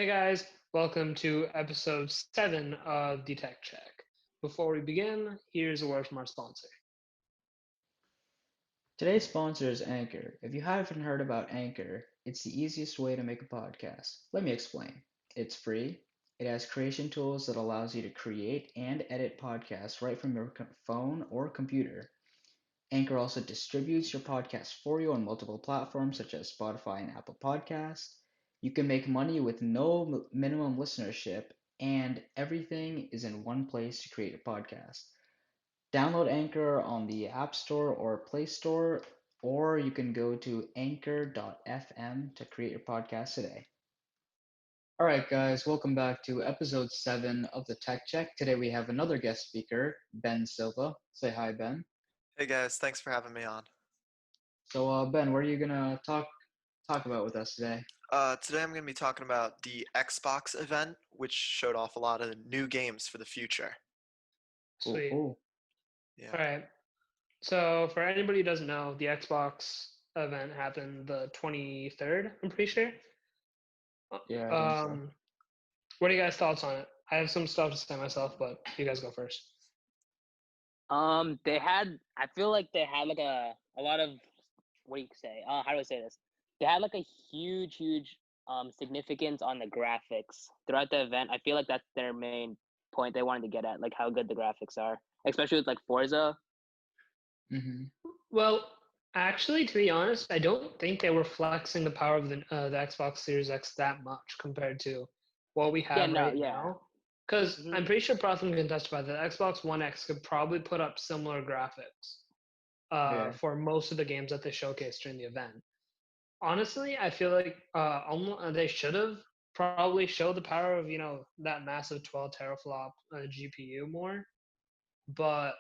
guys, welcome to episode 7 of the Tech Check. Before we begin, here's a word from our sponsor. Today's sponsor is Anchor. If you haven't heard about Anchor, it's the easiest way to make a podcast. Let me explain. It's free. It has creation tools that allows you to create and edit podcasts right from your phone or computer. Anchor also distributes your podcast for you on multiple platforms such as Spotify and Apple Podcasts. You can make money with no minimum listenership, and everything is in one place to create a podcast. Download Anchor on the App Store or Play Store, or you can go to anchor.fm to create your podcast today. All right, guys, welcome back to episode 7 of the Tech Check. Today we have another guest speaker, Ben Silva. Say hi, Ben. Hey guys, thanks for having me on. So, Ben, what are you gonna talk about with us today? Today I'm going to be talking about the Xbox event, which showed off a lot of new games for the future. Cool, Sweet. cool. Yeah. All right. So, for anybody who doesn't know, the Xbox event happened the 23rd, I'm pretty sure. Yeah, I think so. What are you guys' thoughts on it? I have some stuff to say myself, but you guys go first. I feel like they had like a lot of, what do you say? How do I say this? They had like a huge significance on the graphics throughout the event. I feel like that's their main point they wanted to get at, like how good the graphics are, especially with like Forza. Mm-hmm. Well, actually, to be honest, I don't think they were flexing the power of the Xbox Series X that much compared to what we Yeah, have no, right yeah. now. Because hmm I'm pretty sure Protham can testify that Xbox One X could probably put up similar graphics Yeah. for most of the games that they showcased during the event. Honestly, I feel like they should have probably showed the power of that massive 12 teraflop GPU more, but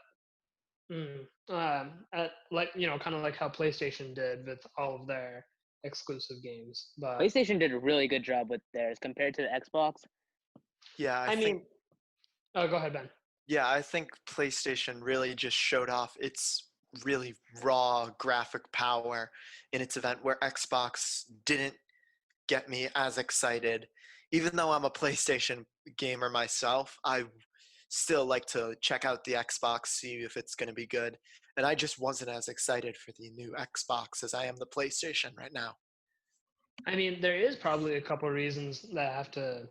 like kind of like how PlayStation did with all of their exclusive games. But PlayStation did a really good job with theirs compared to the Xbox. Yeah, I I think mean, oh, go ahead, Ben. I think PlayStation really just showed off its really raw graphic power in its event where Xbox didn't get me as excited. Even though I'm a PlayStation gamer myself, I still like to check out the Xbox, see if it's going to be good. And I just wasn't as excited for the new Xbox as I am the PlayStation right now. I mean, there is probably a couple of reasons that have to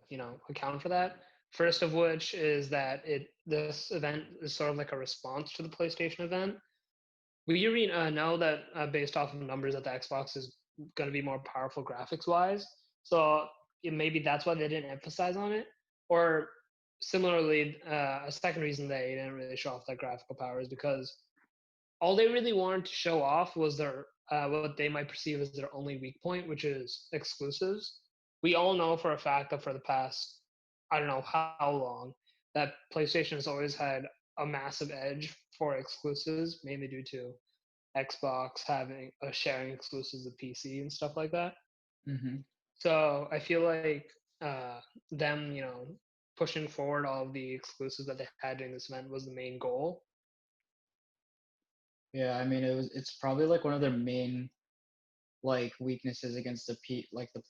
account for that. First of which is that this event is sort of like a response to the PlayStation event. We already know that based off of numbers that the Xbox is going to be more powerful graphics wise. So maybe that's why they didn't emphasize on it. Or similarly, a second reason they didn't really show off that graphical power is because all they really wanted to show off was their what they might perceive as their only weak point, which is exclusives. We all know for a fact that for the past, I don't know how long, that PlayStation has always had a massive edge for exclusives, mainly due to Xbox having sharing exclusives with PC and stuff like that. Mm-hmm. So I feel like them, pushing forward all of the exclusives that they had during this event was the main goal. Yeah, I mean it's probably like one of their main like weaknesses against the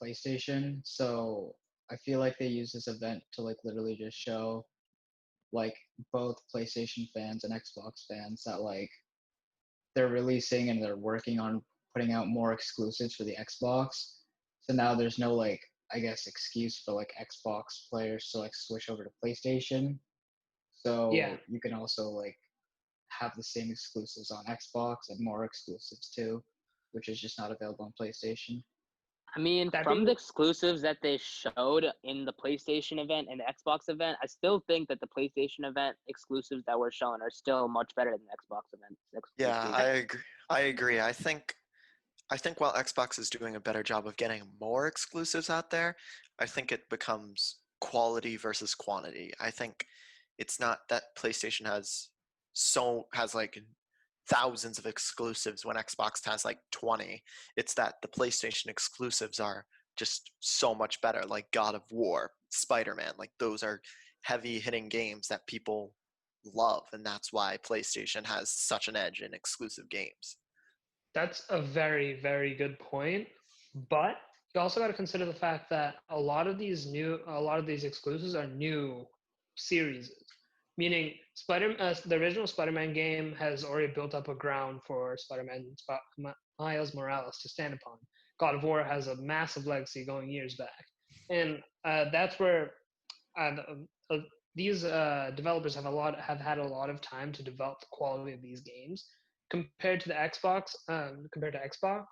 PlayStation. So I feel like they use this event to like literally just show like both PlayStation fans and Xbox fans that like they're releasing and they're working on putting out more exclusives for the Xbox. So now there's no like I guess excuse for like Xbox players to like switch over to PlayStation. Yeah, So you can also like have the same exclusives on Xbox and more exclusives too, which is just not available on PlayStation. I mean, that from being the exclusives that they showed in the PlayStation event and the Xbox event, I still think that the PlayStation event exclusives that were shown are still much better than the Xbox event Yeah, exclusives. I agree. I think while Xbox is doing a better job of getting more exclusives out there, I think it becomes quality versus quantity. I think it's not that PlayStation has like thousands of exclusives when Xbox has like 20. It's that the PlayStation exclusives are just so much better, like God of War, Spiderman. Like those are heavy hitting games that people love, and that's why PlayStation has such an edge in exclusive games. That's a very, very good point. But you also got to consider the fact that a lot of these exclusives are new series, meaning the original Spider-Man game has already built up a ground for Miles Morales to stand upon. God of War has a massive legacy going years back, and that's where uh, uh, these developers have had a lot of time to develop the quality of these games compared to the Xbox. Compared to Xbox,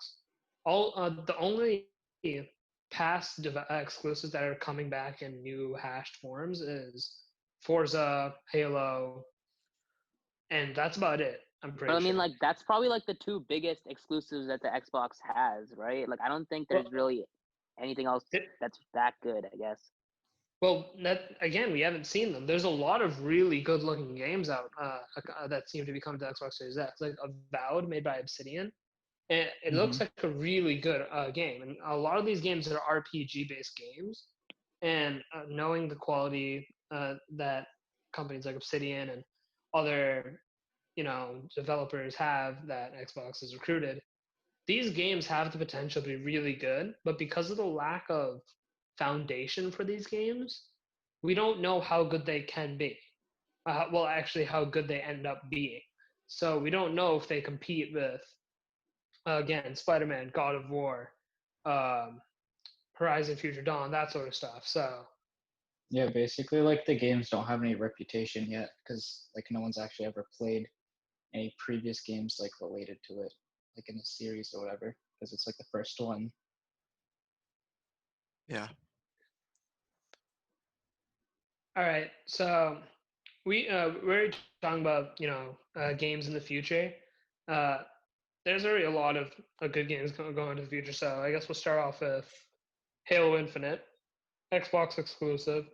the only past exclusives that are coming back in new hashed forms is Forza, Halo, and that's about it. I'm But pretty I mean, sure. like that's probably like the two biggest exclusives that the Xbox has, right? Like I don't think Well, there's really anything else it, that's that good, I guess. well, that again, we haven't seen them. There's a lot of really good-looking games out that seem to be coming to Xbox Series X, like Avowed, made by Obsidian. And it Mm-hmm. looks like a really good game. And a lot of these games are RPG-based games, and knowing the quality that companies like Obsidian and other developers have that Xbox has recruited, these games have the potential to be really good, but because of the lack of foundation for these games, we don't know how good they can be. Well, actually, how good they end up being. So we don't know if they compete with, again, Spider-Man, God of War, um, Horizon Future Dawn, that sort of stuff. So Yeah, basically, like the games don't have any reputation yet because like no one's actually ever played any previous games like related to it, like in a series or whatever, because it's like the first one. Yeah. all right, so we're talking about games in the future. Uh, there's already a lot of good games going into the future. So I guess we'll start off with Halo Infinite, Xbox exclusive.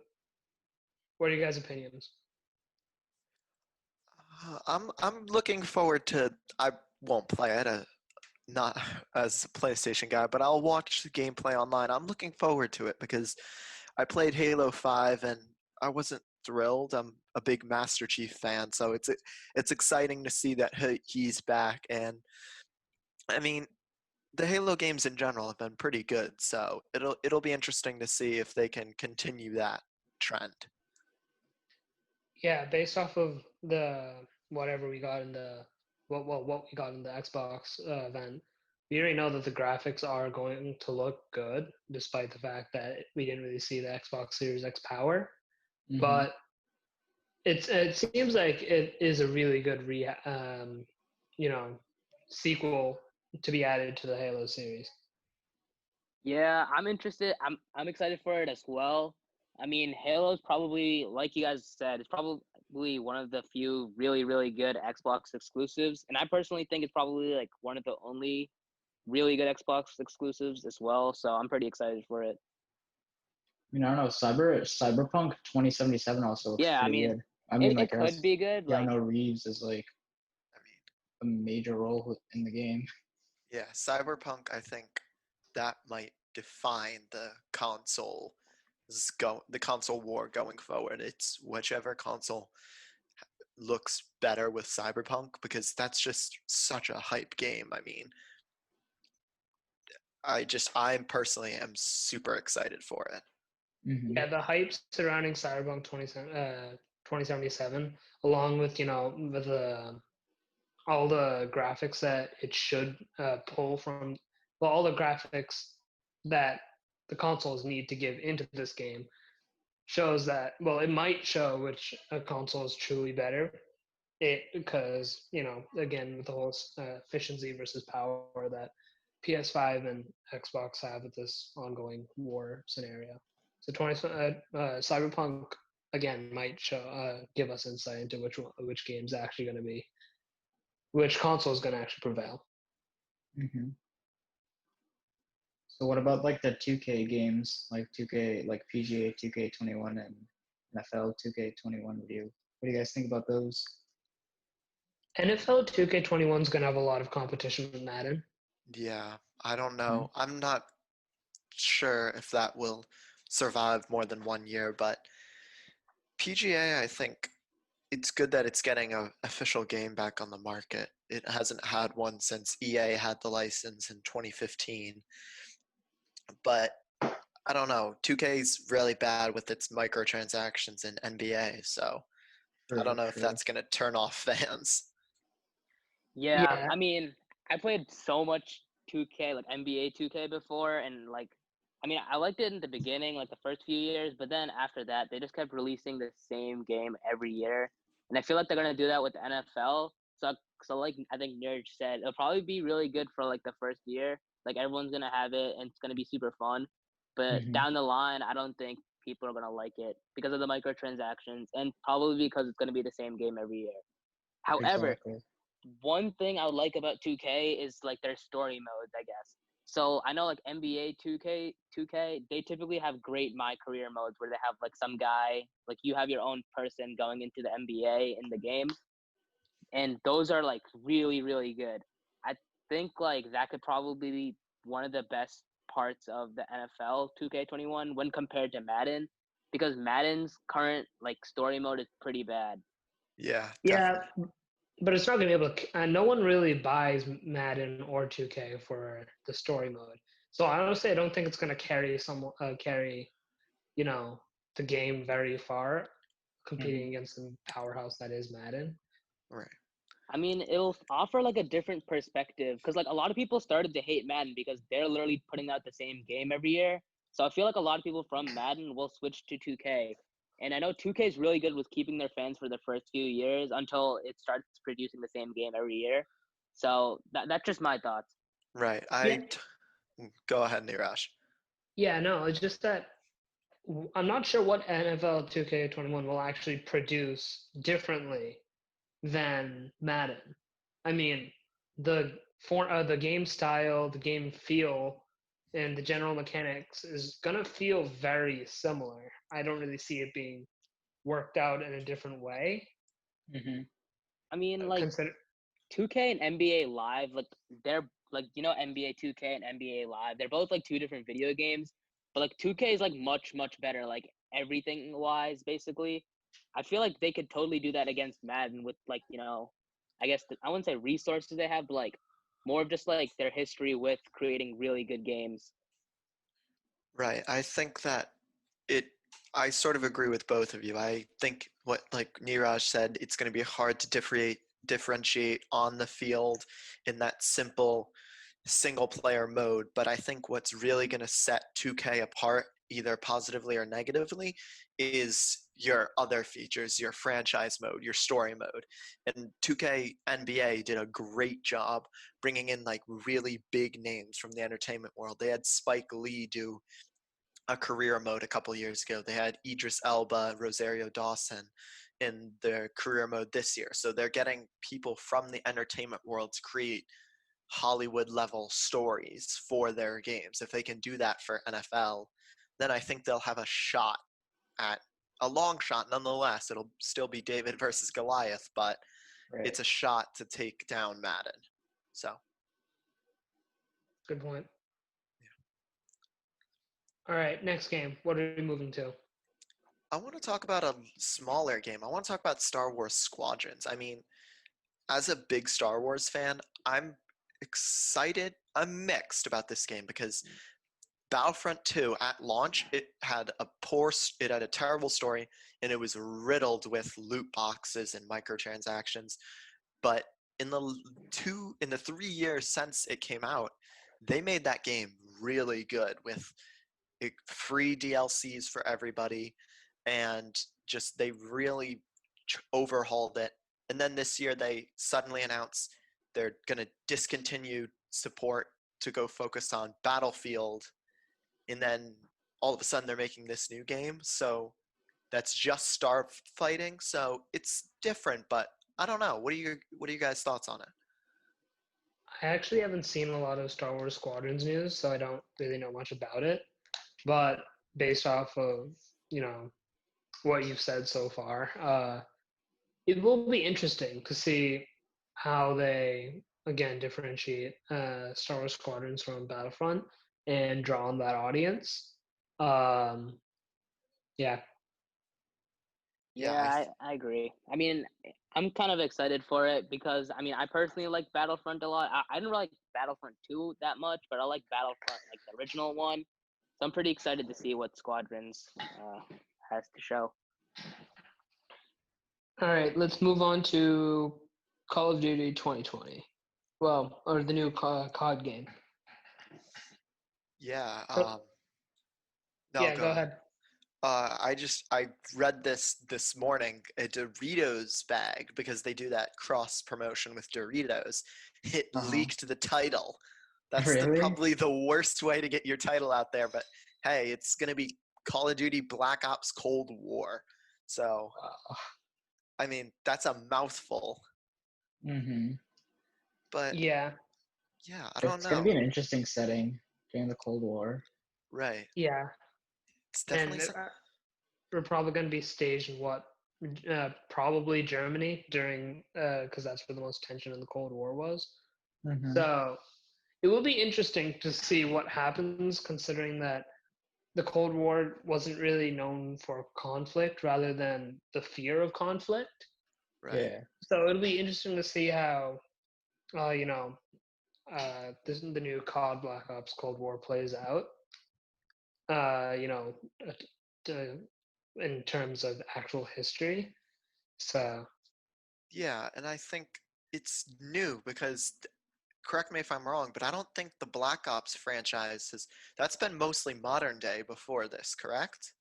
What are you guys' opinions? I'm looking forward to. I won't play it, not as a PlayStation guy, but I'll watch the gameplay online. I'm looking forward to it because I played Halo 5 and I wasn't thrilled. I'm a big Master Chief fan, so it's exciting to see that he's back. And I mean, the Halo games in general have been pretty good, so it'll be interesting to see if they can continue that trend. Yeah, based off of the whatever we got in the what we got in the Xbox event, we already know that the graphics are going to look good, despite the fact that we didn't really see the Xbox Series X power. Mm-hmm. But it seems like it is a really good you know sequel to be added to the Halo series. Yeah, I'm interested. I'm excited for it as well. I mean, Halo's probably, like you guys said, it's probably one of the few really, really good Xbox exclusives. And I personally think it's probably like one of the only really good Xbox exclusives as well. So I'm pretty excited for it. I mean, I don't know. Cyberpunk 2077 also looks Yeah, I pretty mean, good. I mean, it like it could has be good. Like, Keanu Reeves is like I mean, a major role in the game. yeah, Cyberpunk. I think that might define the console war going forward. It's whichever console looks better with Cyberpunk because that's just such a hype game. I mean, I personally am super excited for it. Mm-hmm. Yeah, the hype surrounding Cyberpunk 2077, along with with the all the graphics that it should pull from, well, all the graphics that the consoles need to give into this game shows that, well, it might show which console is truly better. Because again, with the whole efficiency versus power that PS5 and Xbox have with this ongoing war scenario. So Cyberpunk again might show give us insight into which game's actually going to be, which console is going to actually prevail. Mm-hmm. So what about like the 2K games, like 2K, like PGA 2K21 and NFL 2K21 review? What do you guys think about those? NFL 2K21 is going to have a lot of competition with Madden. Yeah, I don't Hmm. know. I'm not sure if that will survive more than 1 year, but PGA, I think it's good that it's getting an official game back on the market. It hasn't had one since EA had the license in 2015. but I don't know. 2K's really bad with its microtransactions in NBA, so I don't know if True. that's going to turn off fans. Yeah, Yeah. I mean, I played so much 2K, like NBA 2K before, and like, I mean, I liked it in the beginning, like the first few years, but then after that, they just kept releasing the same game every year, and I feel like they're gonna do that with the NFL. So like I think Nerd said, it'll probably be really good for like the first year, like everyone's gonna have it, and it's gonna be super fun. But Hmm. down the line, I don't think people are gonna like it because of the microtransactions, and probably because it's gonna be the same game every year. However, Exactly. one thing I would like about 2K is like their story modes, I guess. So I know like NBA 2K, they typically have great My Career modes where they have like some guy, like you have your own person going into the NBA in the game, and those are like really really good. I think like that could probably be one of the best parts of the NFL 2K21 when compared to Madden, because Madden's current like story mode is pretty bad. Yeah, Yeah, definitely. but it's not going to be able to. No one really buys Madden or 2K for the story mode. So honestly, I don't think it's going to carry you know the game very far, Hmm. competing against the powerhouse that is Madden. Right. I mean, it'll offer like a different perspective because like a lot of people started to hate Madden because they're literally putting out the same game every year. So I feel like a lot of people from Madden will switch to 2K. And I know 2K is really good with keeping their fans for the first few years until it starts producing the same game every year. So that's just my thoughts. Right. Yeah, Go ahead, Niraj. yeah, no, it's just that I'm not sure what NFL 2K21 will actually produce differently than Madden. I mean, the game style, the game feel, and the general mechanics is gonna feel very similar. I don't really see it being worked out in a different way. Hmm. I mean, like Consider 2K and NBA Live, like they're like NBA 2K and NBA Live, they're both like two different video games, but like 2K is like much better, like everything wise, basically. I feel like they could totally do that against Madden with like I guess I wouldn't say resources they have, but like more of just like their history with creating really good games. Right. I think that it I sort of agree with both of you. I think what like Niraj said, it's going to be hard to differentiate on the field in that simple single player mode, but I think what's really going to set 2K apart either positively or negatively is your other features, your franchise mode, your story mode. And 2K NBA did a great job bringing in like really big names from the entertainment world. They had Spike Lee do a career mode a couple years ago. They had Idris Elba, Rosario Dawson in their career mode this year. So they're getting people from the entertainment world to create Hollywood level stories for their games. If they can do that for NFL, then I think they'll have a shot at a long shot nonetheless. It'll still be David versus Goliath, but Right. it's a shot to take down Madden. So good point. All right, next game. What are we moving to? I want to talk about a smaller game. I want to talk about Star Wars Squadrons. I mean, as a big Star Wars fan, I'm excited. I'm mixed about this game because Battlefront 2 at launch, it had a terrible story and it was riddled with loot boxes and microtransactions. But in the 3 years since it came out, they made that game really good with free DLCs for everybody, and just they really overhauled it. And then this year they suddenly announced they're going to discontinue support to go focus on Battlefield, and then all of a sudden they're making this new game. So that's just star fighting. So it's different, but I don't know. What are you guys' thoughts on it? I actually haven't seen a lot of Star Wars Squadrons news, so I don't really know much about it. But based off of you know what you've said so far, it will be interesting to see how they again differentiate Star Wars Squadrons from Battlefront and draw on that audience. Um, yeah, Yeah, Yeah, I agree. I mean, I'm kind of excited for it because I mean, I personally like Battlefront a lot. I didn't really like Battlefront 2 that much, but I like Battlefront like the original one. So I'm pretty excited to see what Squadrons has to show. All right, let's move on to Call of Duty 2020. Well, or the new COD game. Yeah. So- No, yeah, go go ahead. ahead. I read this morning, a Doritos bag, because they do that cross promotion with Doritos. It leaked the title. That's Really? probably the worst way to get your title out there. But hey, it's gonna be Call of Duty Black Ops Cold War. So Wow. I mean, that's a mouthful. Mm-hmm. But Yeah, yeah, I don't It's gonna be know. an interesting setting during the Cold War. Right. yeah, It's and definitely we're probably going to be staged in what? Probably Germany during, because that's where the most tension in the Cold War was. Mm-hmm. So it will be interesting to see what happens, considering that the Cold War wasn't really known for conflict rather than the fear of conflict. right. Yeah. So it'll be interesting to see how, the new COD Black Ops Cold War plays out. Uh, you know, uh, to, in terms of actual history. So Yeah, and I think it's new because correct me if I'm wrong, but I don't think the Black Ops franchise that's been mostly modern day before this, correct?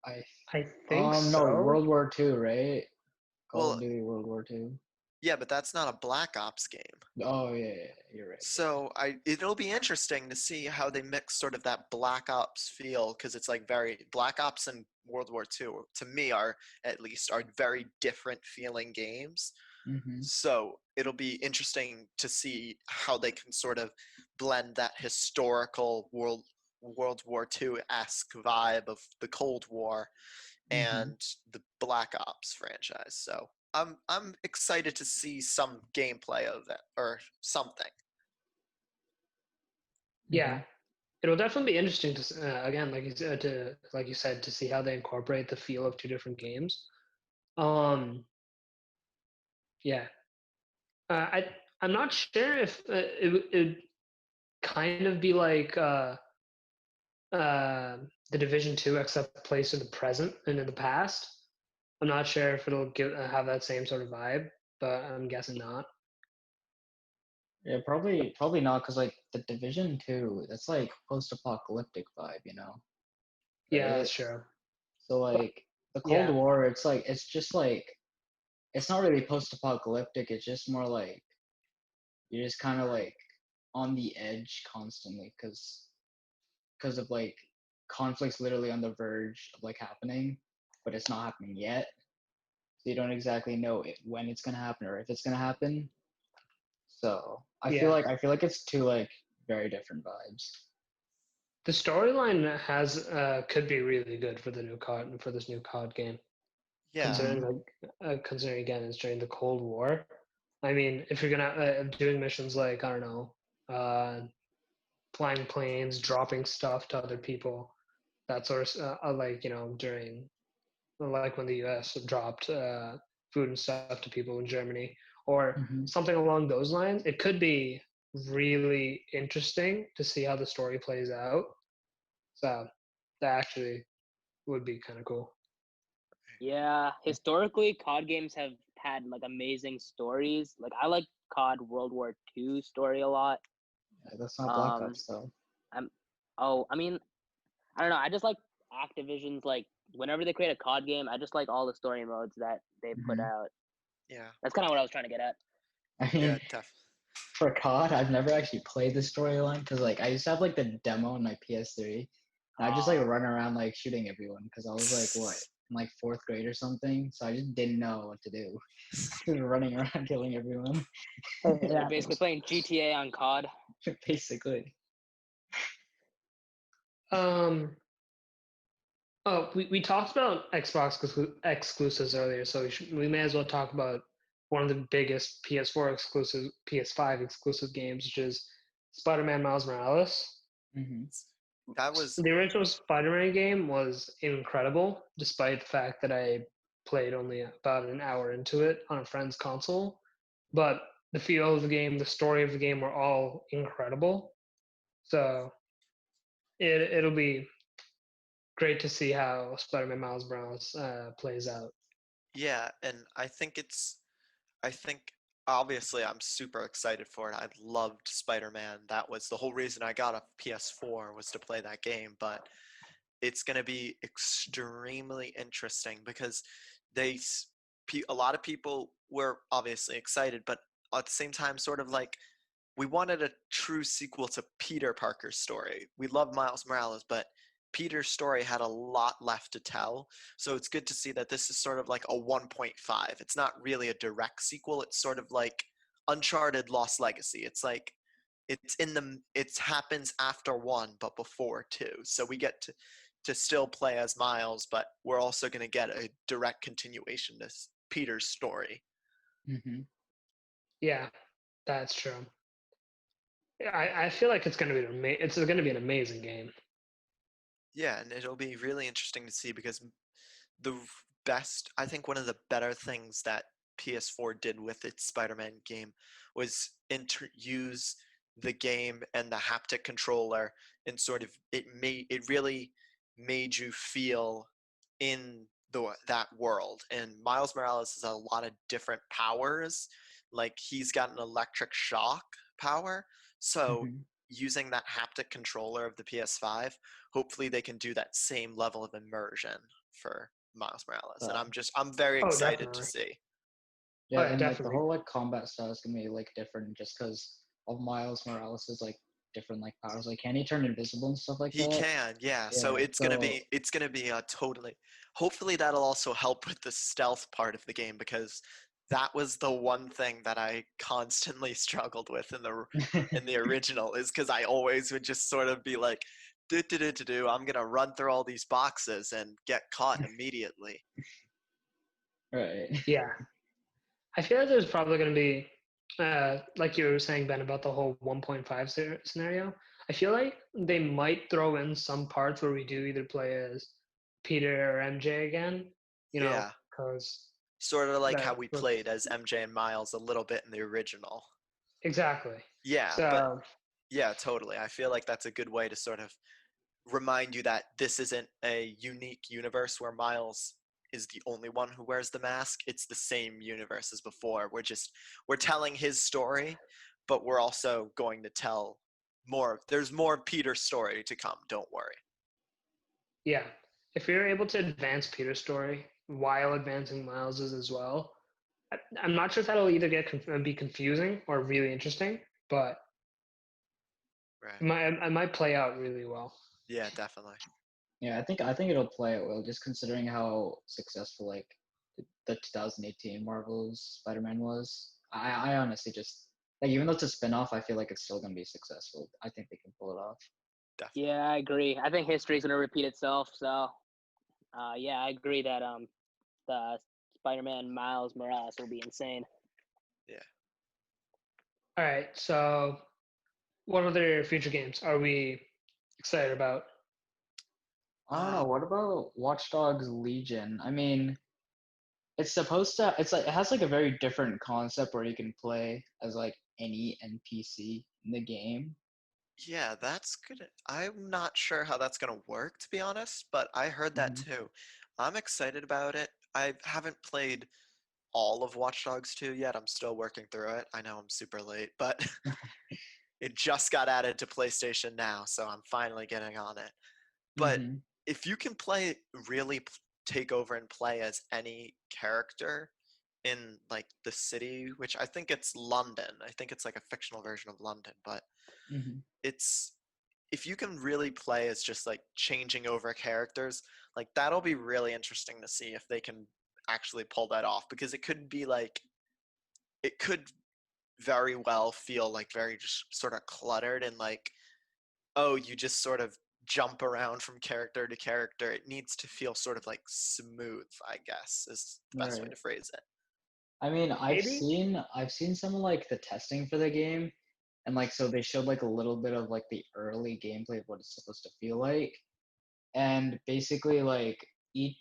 I I think no, so. World War II, right? Call Well, of Duty World War II. yeah, but that's not a Black Ops game. Oh yeah, you're right. So it'll be interesting to see how they mix sort of that Black Ops feel, because it's like very Black Ops and World War II to me are very different feeling games. Mm-hmm. So it'll be interesting to see how they can sort of blend that historical World War II-esque vibe of the Cold War Mm-hmm. and the Black Ops franchise. So I'm excited to see some gameplay of it or something. Yeah, it'll definitely be interesting to again, like you said, to see how they incorporate the feel of two different games. Um, yeah, I'm not sure if it kind of be like the Division Two, except placed in the present and in the past. I'm not sure if it'll have that same sort of vibe, but I'm guessing not. Yeah, probably not, because like the Division 2, that's like post-apocalyptic vibe, you know? Yeah, Right? that's true. So like the Cold Yeah, War, it's just like it's not really post-apocalyptic. It's just more like you're just kind of like on the edge constantly, because of like conflicts literally on the verge of like happening, but it's not happening yet. So you don't exactly know when it's gonna happen or if it's gonna happen. So yeah. I feel like it's two like very different vibes. The storyline has could be really good for the new COD for this new COD game. Yeah, Considering considering again it's during the Cold War. I mean, if you're gonna doing missions like I don't know, uh, flying planes, dropping stuff to other people, that sort of like during like when the U.S. dropped food and stuff to people in Germany, or Mm-hmm. something along those lines. It could be really interesting to see how the story plays out. So that actually would be kind of cool. Yeah, historically, COD games have had like amazing stories. Like I like COD World War II story a lot. Yeah, that's not Black Um, Ops though. I'm I mean, I don't know. I just like Activision's like whenever they create a COD game, I just like all the story modes that they put Mm-hmm. out. yeah, That's kind of what I was trying to get at. I yeah, mean, for COD, I've never actually played the storyline because like I used to have like the demo on my PS3, and I just like run around like shooting everyone because I was like what in like fourth grade or something, so I just didn't know what to do. Just running around killing everyone, You're basically playing GTA on COD. basically. Um, Oh, we talked about Xbox exclusives earlier, so we may as well talk about one of the biggest PS4 exclusive, PS5 exclusive games, which is Spider-Man Miles Morales. Mm-hmm. that was The original Spider-Man game was incredible, despite the fact that I played only about an hour into it on a friend's console. But the feel of the game, the story of the game were all incredible. So it'll be great to see how Spider-Man Miles Morales plays out. Yeah, and I think obviously I'm super excited for it. I loved Spider-Man. That was the whole reason I got a PS4 was to play that game, but it's going to be extremely interesting because a lot of people were obviously excited, but at the same time sort of like we wanted a true sequel to Peter Parker's story. We love Miles Morales, but Peter's story had a lot left to tell. So it's good to see that this is sort of like a 1.5. It's not really a direct sequel. It's sort of like Uncharted Lost Legacy. It's like it happens after 1 but before 2. So we get to still play as Miles, but we're also going to get a direct continuation to Peter's story. Mm-hmm. Yeah, that's true. I feel like it's going to be an amazing game. Yeah, and it'll be really interesting to see because the I think one of the better things that PS4 did with its Spider-Man game was use the game and the haptic controller and sort of it really made you feel in that world. And Miles Morales has a lot of different powers. Like he's got an electric shock power. So Mm-hmm. using that haptic controller of the PS5, hopefully they can do that same level of immersion for Miles Morales. And Uh, I'm very Oh, excited to definitely. see. Oh, yeah, yeah, and like the definitely. whole like combat style is gonna be like different just because of Miles Morales' like different like powers. Like, can he turn invisible and stuff like He that? can, yeah. So Yeah. So it's gonna be a totally. Hopefully that'll also help with the stealth part of the game because that was the one thing that I constantly struggled with in the original is because I always would just sort of be like, do do do do do. I'm gonna run through all these boxes and get caught immediately. right. Yeah. I feel like there's probably going to be, like you were saying, Ben, about the whole 1.5 scenario. I feel like they might throw in some parts where we do either play as Peter or MJ again, Yeah, because sort of like how that we looks played as MJ and Miles a little bit in the original. exactly. Yeah, but So, yeah, totally. I feel like that's a good way to sort of remind you that this isn't a unique universe where Miles is the only one who wears the mask. It's the same universe as before. We're telling his story, but we're also going to tell more. There's more Peter's story to come. Don't worry. yeah, if we were able to advance Peter's story while advancing Miles's as well, I'm not sure if that'll either be confusing or really interesting, but Right. it might play out really well. Yeah, definitely. Yeah, I think it'll play it well, just considering how successful like the 2018 Marvel's Spider-Man was. I honestly just like even though it's a spin-off, I feel like it's still gonna be successful. I think they can pull it off. Definitely. Yeah, I agree. I think history's gonna repeat itself. So, yeah, I agree that the Spider-Man Miles Morales will be insane. Yeah. All right, so what other future games are we excited about? I don't know. What about Watch Dogs Legion? I mean, it's supposed to. It's like it has like a very different concept where you can play as like any NPC in the game. Yeah, that's good. I'm not sure how that's going to work, to be honest, but I heard that Hmm. too. I'm excited about it. I haven't played all of Watch Dogs 2 yet. I'm still working through it. I know I'm super late, but it just got added to PlayStation now, so I'm finally getting on it. But Hmm. if you can really take over and play as any character in like the city, which I think it's London. I think it's like a fictional version of London, but Hmm. it's if you can really play as just like changing over characters, like that'll be really interesting to see if they can actually pull that off because it could very well feel like very just sort of cluttered and like oh you just sort of jump around from character to character. It needs to feel sort of like smooth, I guess is the best way Right. to phrase it. I mean, Maybe. I've seen some of like the testing for the game, and like so they showed like a little bit of like the early gameplay of what it's supposed to feel like, and basically like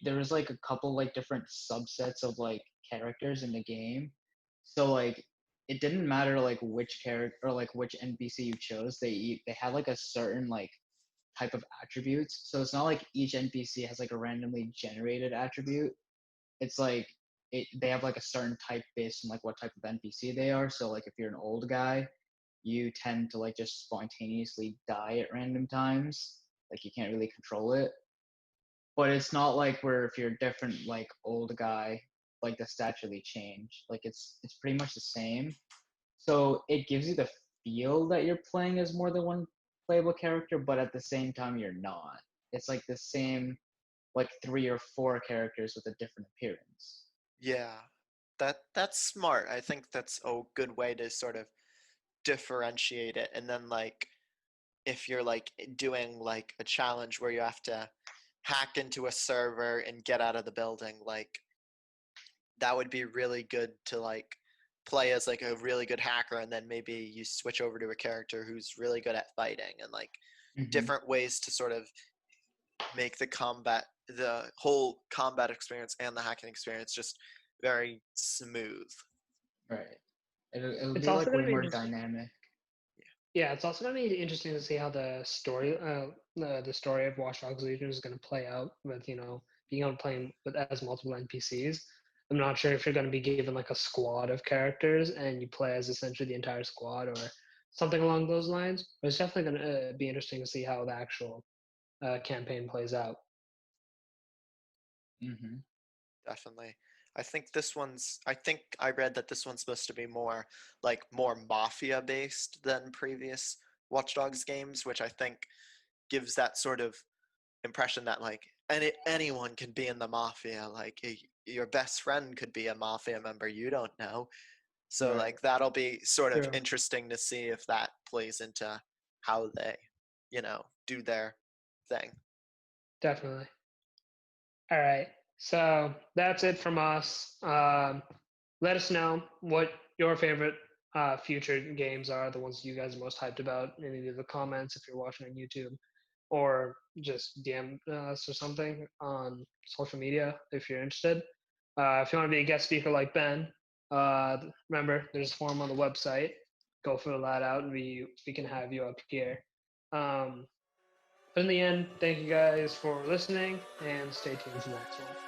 there was like a couple like different subsets of like characters in the game, so like it didn't matter like which character or like which NPC you chose, they had like a certain like type of attributes. So it's not like each NPC has like a randomly generated attribute. It's like they have like a certain type based on like what type of NPC they are. So like if you're an old guy, you tend to like just spontaneously die at random times. Like you can't really control it. But it's not like where if you're a different like old guy, like the stats really change. Like it's pretty much the same. So it gives you the feel that you're playing as more than one playable character, but at the same time you're not. It's like the same like 3 or 4 characters with a different appearance. Yeah, that's smart. I think that's a good way to sort of differentiate it. And then like if you're like doing like a challenge where you have to hack into a server and get out of the building, like that would be really good to like play as like a really good hacker, and then maybe you switch over to a character who's really good at fighting, and like different ways to sort of make the whole combat experience and the hacking experience just very smooth. Right. It'll It's be also like going way to be more interesting. dynamic. Yeah, it's also going to be interesting to see how the story of Watch Dogs Legion is going to play out with being able to play with as multiple NPCs. I'm not sure if you're going to be given like a squad of characters and you play as essentially the entire squad or something along those lines. But it's definitely going to be interesting to see how the actual campaign plays out. Mm-hmm. Definitely. I think I read that this one's supposed to be more mafia based than previous Watch Dogs games, which I think gives that sort of impression that like anyone can be in the mafia. Like your best friend could be a mafia member, you don't know. So Right. like that'll be sort of True. interesting to see if that plays into how they, do their thing. Definitely. All right. So that's it from us. Let us know what your favorite future games are, the ones you guys are most hyped about in either the comments if you're watching on YouTube, or just DM us or something on social media if you're interested. If you want to be a guest speaker like Ben, remember there's a form on the website. Go fill that out, and we can have you up here. But in the end, thank you guys for listening, and stay tuned for the next one.